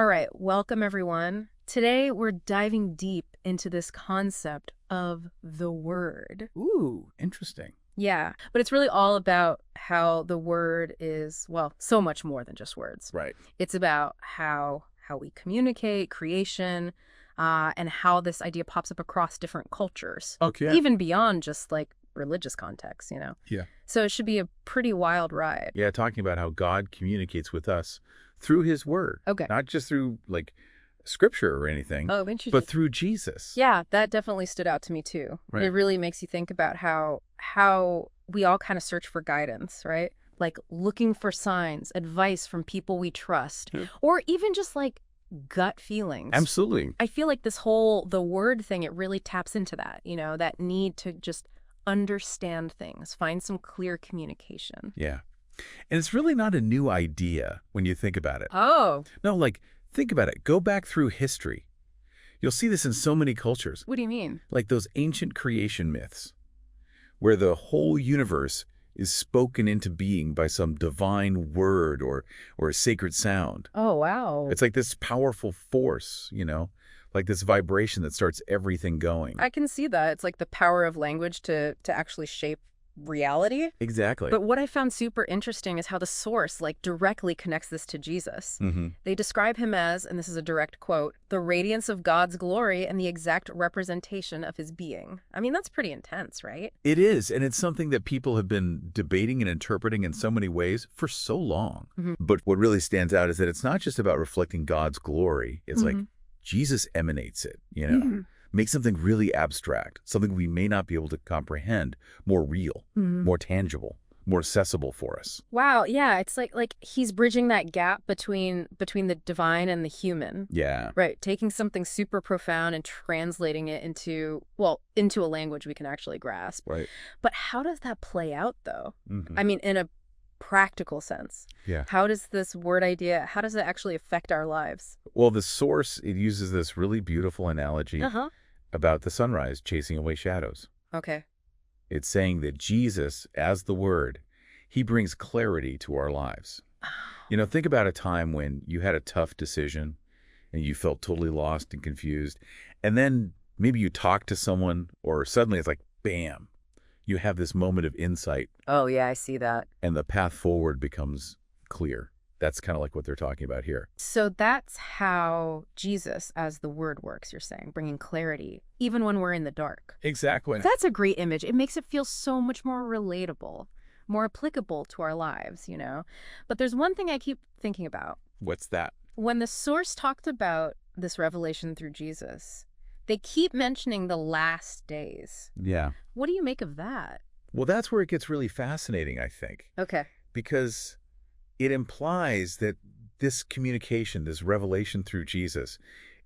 All right, welcome everyone. Today we're diving deep into this concept of the word. Ooh, interesting. Yeah, but it's really all about how the word is, well, so much more than just words. Right. It's about how we communicate, creation, and how this idea pops up across different cultures, Okay. even beyond just like religious contexts. Yeah. So it should be a pretty wild ride. Yeah, talking about how God communicates with us through his word, Okay. not just through like scripture or anything, Oh, interesting. but through Jesus. Yeah, that definitely stood out to me too. Right. It really makes you think about how we all kind of search for guidance, right? Like looking for signs, advice from people we trust, Yeah. or even just like gut feelings. Absolutely. I feel like the word thing, it really taps into that, that need to just understand things, find some clear communication. Yeah. And it's really not a new idea when you think about it. Oh, No, like, think about it. Go back through history. You'll see this in so many cultures, what do you mean? like those ancient creation myths, where the whole universe is spoken into being by some divine word or a sacred sound. Oh, wow. It's like this powerful force, like this vibration that starts everything going. I can see that. It's like the power of language to actually shape reality. Exactly. But what I found super interesting is how the source like directly connects this to Jesus. They describe him as, and this is a direct quote, the radiance of God's glory and the exact representation of his being. I mean, that's pretty intense, right? It is, and it's something that people have been debating and interpreting in so many ways for so long. But what really stands out is that it's not just about reflecting God's glory. It's like Jesus emanates it, Make something really abstract, something we may not be able to comprehend, more real, more tangible, more accessible for us. Wow, yeah, it's like he's bridging that gap between the divine and the human. Yeah. Right, taking something super profound and translating it into a language we can actually grasp. Right. But how does that play out though? I mean, in a practical sense. Yeah. How does this word idea, how does it actually affect our lives? Well, the source, it uses this really beautiful analogy about the sunrise chasing away shadows. Okay. It's saying that Jesus, as the Word, he brings clarity to our lives. Think about a time when you had a tough decision and you felt totally lost and confused. And then maybe you talk to someone or suddenly it's like, bam, you have this moment of insight Oh, yeah, I see that. and the path forward becomes clear. That's kind of like what they're talking about here. So that's how Jesus as the word works, you're saying, bringing clarity, even when we're in the dark. Exactly. That's a great image. It makes it feel so much more relatable, more applicable to our lives. But there's one thing I keep thinking about. What's that? When the source talked about this revelation through Jesus, they keep mentioning the last days. Yeah. What do you make of that? Well, that's where it gets really fascinating, I think, Okay. because it implies that this communication, this revelation through Jesus,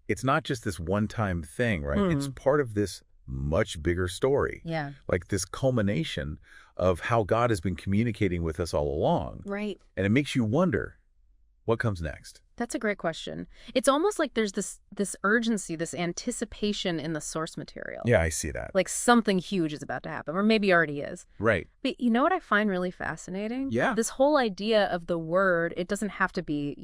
it's not just this one-time thing, right? It's part of this much bigger story. Yeah. Like this culmination of how God has been communicating with us all along. Right. And it makes you wonder, what comes next? That's a great question. It's almost like there's this urgency, this anticipation in the source material. Yeah, I see that. Like something huge is about to happen, or maybe already is. Right. But you know what I find really fascinating? Yeah. This whole idea of the word, it doesn't have to be,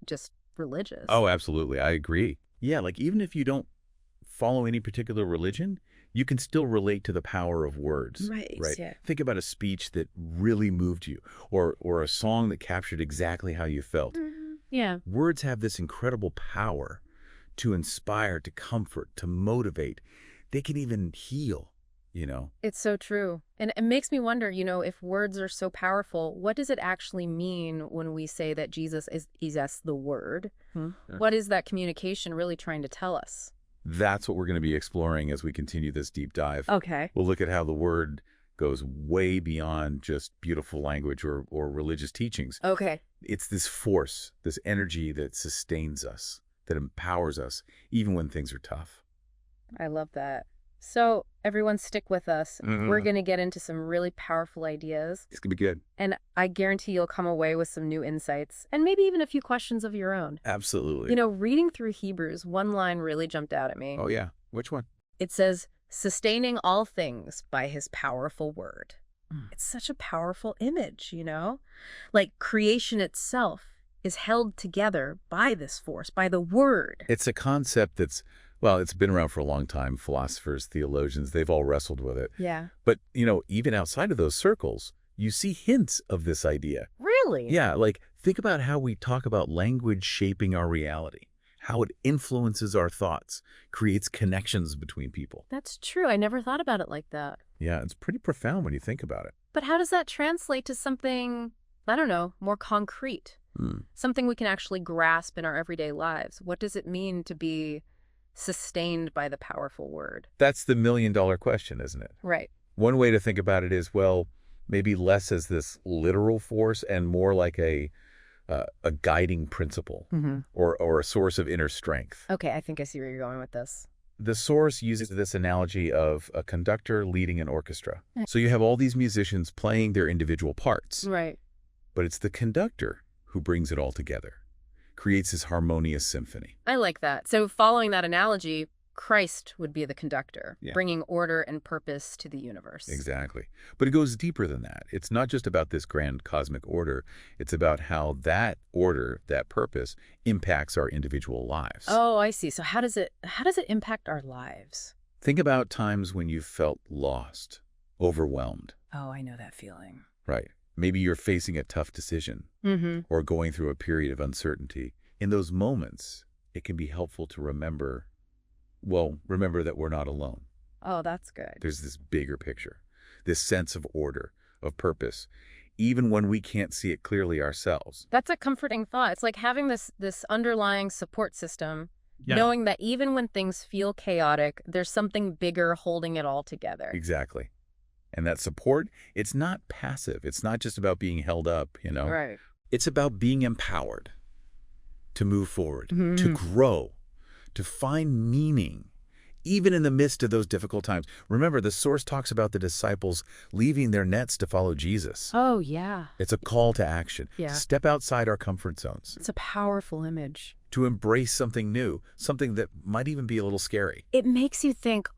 just religious. Oh, absolutely. I agree. Yeah, like even if you don't follow any particular religion, you can still relate to the power of words. Right. Right. Yeah. Think about a speech that really moved you or a song that captured exactly how you felt. Yeah. Words have this incredible power to inspire, to comfort, to motivate. They can even heal. It's so true. And it makes me wonder, if words are so powerful, what does it actually mean when we say that Jesus is as the word? What is that communication really trying to tell us? That's what we're going to be exploring as we continue this deep dive. Okay. We'll look at how the word goes way beyond just beautiful language or religious teachings. Okay. It's this force, this energy that sustains us, that empowers us, even when things are tough. I love that. So everyone stick with us. We're going to get into some really powerful ideas. It's going to be good. And I guarantee you'll come away with some new insights and maybe even a few questions of your own. Absolutely. Reading through Hebrews, one line really jumped out at me. Oh, yeah. Which one? It says, sustaining all things by his powerful word. It's such a powerful image, Like creation itself is held together by this force, by the word. It's a concept that's, well, it's been around for a long time. Philosophers, theologians, they've all wrestled with it. Yeah. But, even outside of those circles, you see hints of this idea. Really? Yeah, like think about how we talk about language shaping our reality, how it influences our thoughts, creates connections between people. That's true. I never thought about it like that. Yeah, it's pretty profound when you think about it. But how does that translate to something, I don't know, more concrete? Something we can actually grasp in our everyday lives? What does it mean to be sustained by the powerful word? That's the million-dollar question, isn't it? Right. One way to think about it is, well, maybe less as this literal force and more like a guiding principle or a source of inner strength. Okay, I think I see where you're going with this. The source uses this analogy of a conductor leading an orchestra. So you have all these musicians playing their individual parts, Right. but it's the conductor who brings it all together, creates this harmonious symphony. I like that. So following that analogy, Christ would be the conductor, Yeah. bringing order and purpose to the universe. Exactly. But it goes deeper than that. It's not just about this grand cosmic order. It's about how that order, that purpose, impacts our individual lives. Oh, I see. So how does it impact our lives? Think about times when you felt lost, overwhelmed. Oh, I know that feeling. Right. Maybe you're facing a tough decision or going through a period of uncertainty. In those moments, it can be helpful to remember that we're not alone. Oh, that's good. There's this bigger picture, this sense of order, of purpose, even when we can't see it clearly ourselves. That's a comforting thought. It's like having this underlying support system, knowing that even when things feel chaotic, there's something bigger holding it all together. Exactly. And that support, it's not passive. It's not just about being held up, Right. It's about being empowered to move forward, to grow, to find meaning, even in the midst of those difficult times. Remember, the source talks about the disciples leaving their nets to follow Jesus. Oh, yeah. It's a call to action. Yeah. Step outside our comfort zones. It's a powerful image. To embrace something new, something that might even be a little scary. It makes you think,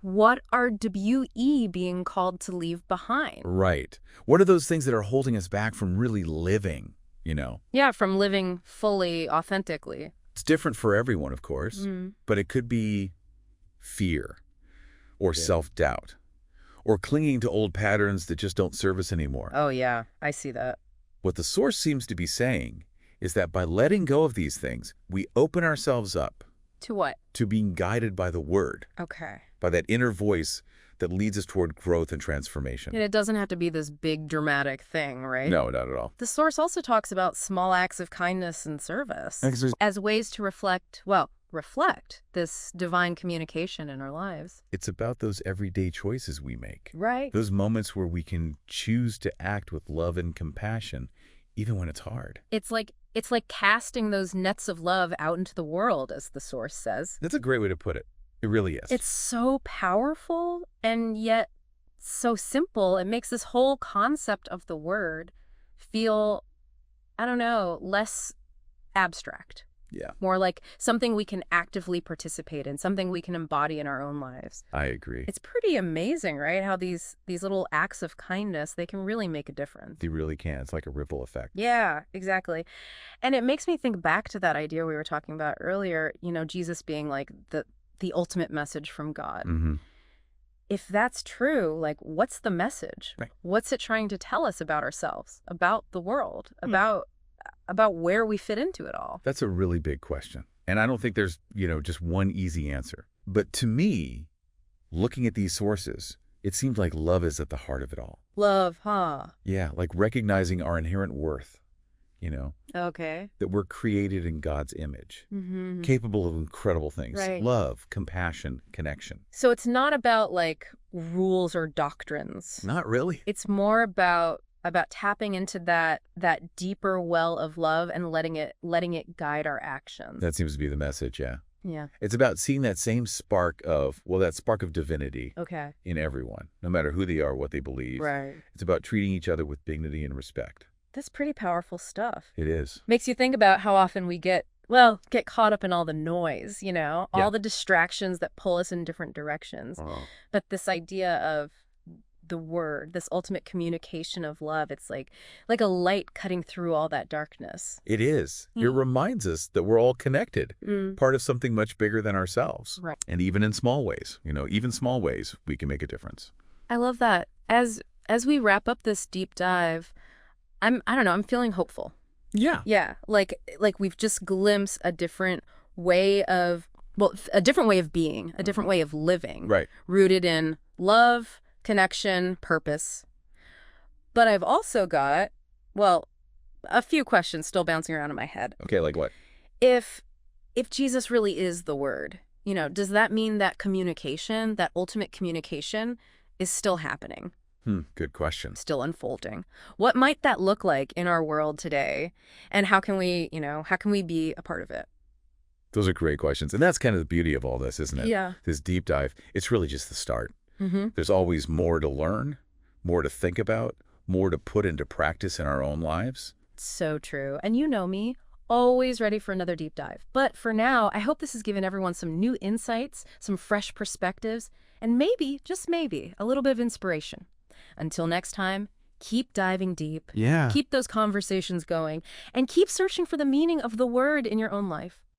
what are we being called to leave behind? Right. What are those things that are holding us back from really living, Yeah, from living fully, authentically. It's different for everyone, of course, but it could be fear or self-doubt or clinging to old patterns that just don't serve us anymore. Oh, yeah, I see that. What the source seems to be saying is that by letting go of these things, we open ourselves up To what? to being guided by the word, Okay. by that inner voice that leads us toward growth and transformation. And it doesn't have to be this big dramatic thing, right? No, not at all. The source also talks about small acts of kindness and service as ways to reflect this divine communication in our lives. It's about those everyday choices we make. Right. Those moments where we can choose to act with love and compassion, even when it's hard. It's like casting those nets of love out into the world, as the source says. That's a great way to put it. It really is. It's so powerful and yet so simple. It makes this whole concept of the word feel, I don't know, less abstract. Yeah. More like something we can actively participate in, something we can embody in our own lives. I agree. It's pretty amazing, right? How these little acts of kindness, they can really make a difference. They really can. It's like a ripple effect. Yeah, exactly. And it makes me think back to that idea we were talking about earlier, Jesus being like the ultimate message from God. If that's true, like, what's the message? Right. What's it trying to tell us about ourselves, about the world, about where we fit into it all? That's a really big question. And I don't think there's, just one easy answer. But to me, looking at these sources, it seems like love is at the heart of it all. Love, huh? Yeah, like recognizing our inherent worth, Okay. that we're created in God's image, capable of incredible things. Right. Love, compassion, connection. So it's not about like rules or doctrines. Not really. It's more about tapping into that deeper well of love and letting it guide our actions. That seems to be the message, yeah. Yeah. It's about seeing that same spark of divinity Okay. in everyone, no matter who they are, what they believe. Right. It's about treating each other with dignity and respect. That's pretty powerful stuff. It is. Makes you think about how often we get caught up in all the noise, all the distractions that pull us in different directions. Oh. But this idea of the word, this ultimate communication of love. It's like a light cutting through all that darkness. It is. It reminds us that we're all connected, part of something much bigger than ourselves. Right. And even in small ways, even small ways, we can make a difference. I love that. As we wrap up this deep dive, I don't know, I'm feeling hopeful. Yeah. Yeah, like we've just glimpsed a different way of, a different way of being, a different way of living. Right. Rooted in love, connection, purpose. But I've also got, a few questions still bouncing around in my head. Okay, like what? If Jesus really is the Word, does that mean that communication, that ultimate communication, is still happening? Good question. Still unfolding. What might that look like in our world today? And how can we be a part of it? Those are great questions. And that's kind of the beauty of all this, isn't it? Yeah. This deep dive. It's really just the start. There's always more to learn, more to think about, more to put into practice in our own lives. So true. And you know me, always ready for another deep dive. But for now, I hope this has given everyone some new insights, some fresh perspectives, and maybe, just maybe, a little bit of inspiration. Until next time, keep diving deep. Yeah. Keep those conversations going, and keep searching for the meaning of the word in your own life.